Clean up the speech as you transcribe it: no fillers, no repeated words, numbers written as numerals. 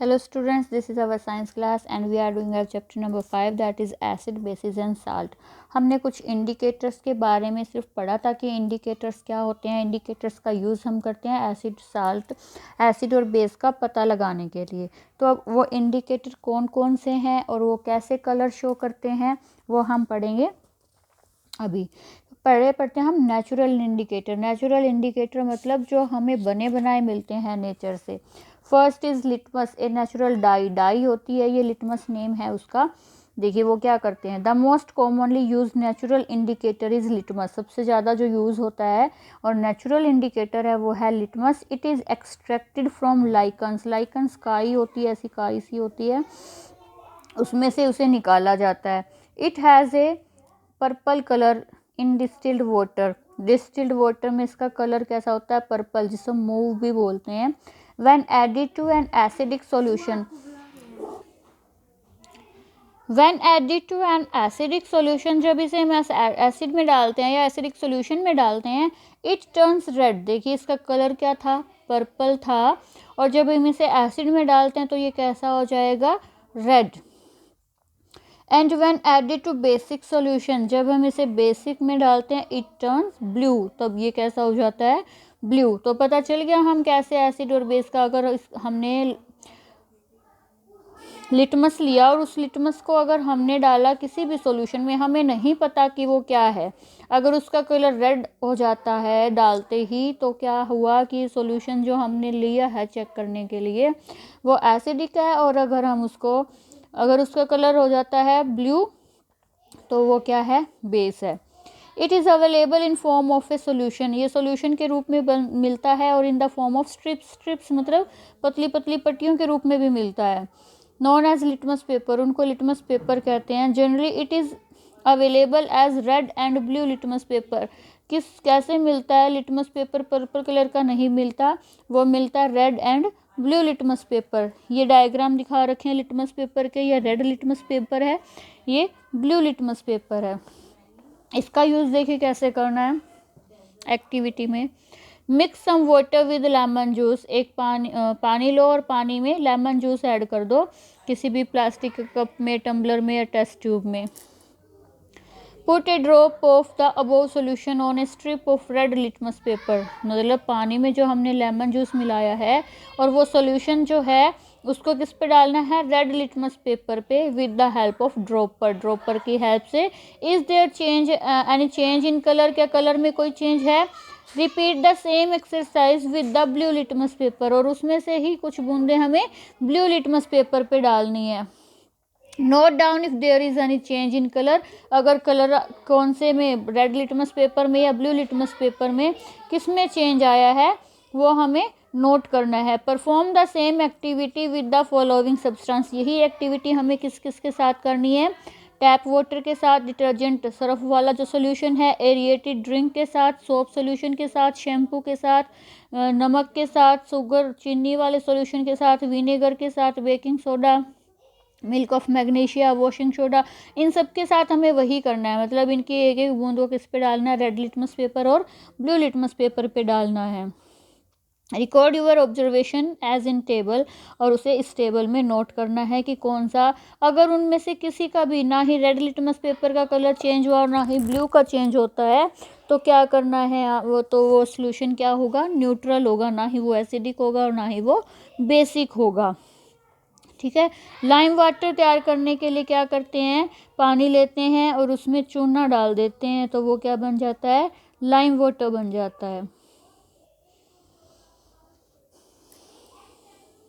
Hello students, this is our science class and we are doing our chapter number 5 that is acid, bases and salt। हमने कुछ indicators के बारे में सिर्फ पढ़ा था कि इंडिकेटर्स क्या होते हैं। इंडिकेटर्स का यूज़ हम करते हैं एसिड, साल्ट, एसिड और बेस का पता लगाने के लिए। तो अब वो इंडिकेटर कौन कौन से हैं और वो कैसे कलर शो करते हैं वो हम पढ़ेंगे। अभी पढ़ते हैं हम नेचुरल इंडिकेटर। नेचुरल इंडिकेटर मतलब जो हमें बने बनाए मिलते हैं नेचर से। First is litmus, a natural die होती है, ये लिटमस नेम है उसका। देखिए वो क्या करते हैं। The most commonly use natural indicator is litmus, सबसे ज़्यादा जो यूज़ होता है और नेचुरल इंडिकेटर है वो है litmus. It is extracted from lichens, lichens काई होती है, ऐसी काई सी होती है, उसमें से उसे निकाला जाता है। It has a purple colour in distilled water, distilled water में इसका कलर कैसा होता है, पर्पल, जिसे मूव भी बोलते हैं। When added to an acidic solution, जब इसे हम एसिड में डालते हैं या एसिडिक सॉल्यूशन में डालते हैं, इट टर्न्स रेड। देखिए इसका कलर क्या था, पर्पल था, और जब हम इसे एसिड में डालते हैं तो ये कैसा हो जाएगा, red. And when added to basic solution, जब हम इसे बेसिक में डालते हैं, इट टर्न्स ब्लू, तब ये कैसा हो जाता है, ब्लू। तो पता चल गया हम कैसे एसिड और बेस का, अगर हमने लिटमस लिया और उस लिटमस को अगर हमने डाला किसी भी सॉल्यूशन में, हमें नहीं पता कि वो क्या है, अगर उसका कलर रेड हो जाता है डालते ही, तो क्या हुआ कि सॉल्यूशन जो हमने लिया है चेक करने के लिए वो एसिडिक है, और अगर उसका कलर हो जाता है ब्लू तो वो क्या है, बेस है। It is available in form of a solution, ये सोल्यूशन के रूप में मिलता है, और in the form of strips, strips मतलब पतली पतली पट्टियों के रूप में भी मिलता है। नॉन एज लिटमस पेपर, उनको लिटमस पेपर कहते हैं। Generally it is available as red and blue litmus paper. कैसे मिलता है लिटमस पेपर, पर्पल कलर का नहीं मिलता, वो मिलता है red and blue litmus paper. ये डायग्राम दिखा रखे हैं लिटमस पेपर के, ये रेड लिटमस पेपर है, ये ब्लू लिटमस पेपर है। इसका यूज़ देखिए कैसे करना है एक्टिविटी में। Mix some water with lemon juice, एक पानी लो और पानी में लेमन जूस ऐड कर दो, किसी भी प्लास्टिक के कप में, टम्बलर में या टेस्ट ट्यूब में। Put A drop of the above solution on A strip of red litmus paper, मतलब पानी में जो हमने लेमन जूस मिलाया है और वो सोल्यूशन जो है उसको किस पे डालना है, रेड लिटमस पेपर पे, with the help of dropper, dropper की हेल्प से। Is there change any change in colour, क्या कलर में कोई चेंज है। Repeat the same exercise with the blue litmus paper, और उसमें से ही कुछ बूंदे हमें ब्लू लिटमस पेपर पे डालनी है। Note down if there is any change in colour, अगर कलर कौन से में, रेड लिटमस पेपर में या ब्लू लिटमस पेपर में, किस में चेंज आया है वो हमें नोट करना है। Perform the same activity with the following substance, यही एक्टिविटी हमें किस किस के साथ करनी है, टैप वाटर के साथ, डिटर्जेंट सर्फ वाला जो सोल्यूशन है, एरिएटेड ड्रिंक के साथ, सोप सोल्यूशन के साथ, शैम्पू के साथ, नमक के साथ, शुगर चीनी वाले सोल्यूशन के साथ, विनेगर के साथ, baking soda, milk of magnesia, washing soda, इन सब के साथ हमें वही करना है। मतलब इनकी एक एक बूंद को किस पे डालना है, रेड लिटमस पेपर और ब्लू लिटमस पेपर पे डालना है। Record your observation as in table, और उसे इस टेबल में नोट करना है कि कौन सा, अगर उनमें से किसी का भी ना ही रेड लिटमस पेपर का कलर चेंज हुआ और ना ही ब्लू का चेंज होता है तो क्या करना है, वो सोल्यूशन क्या होगा, न्यूट्रल होगा, ना ही वो एसिडिक होगा और ना ही वो बेसिक होगा। ठीक है। लाइम वाटर तैयार करने के लिए क्या करते हैं, पानी लेते हैं और उसमें चूना डाल देते हैं, तो वो क्या बन जाता है, लाइम वाटर बन जाता है।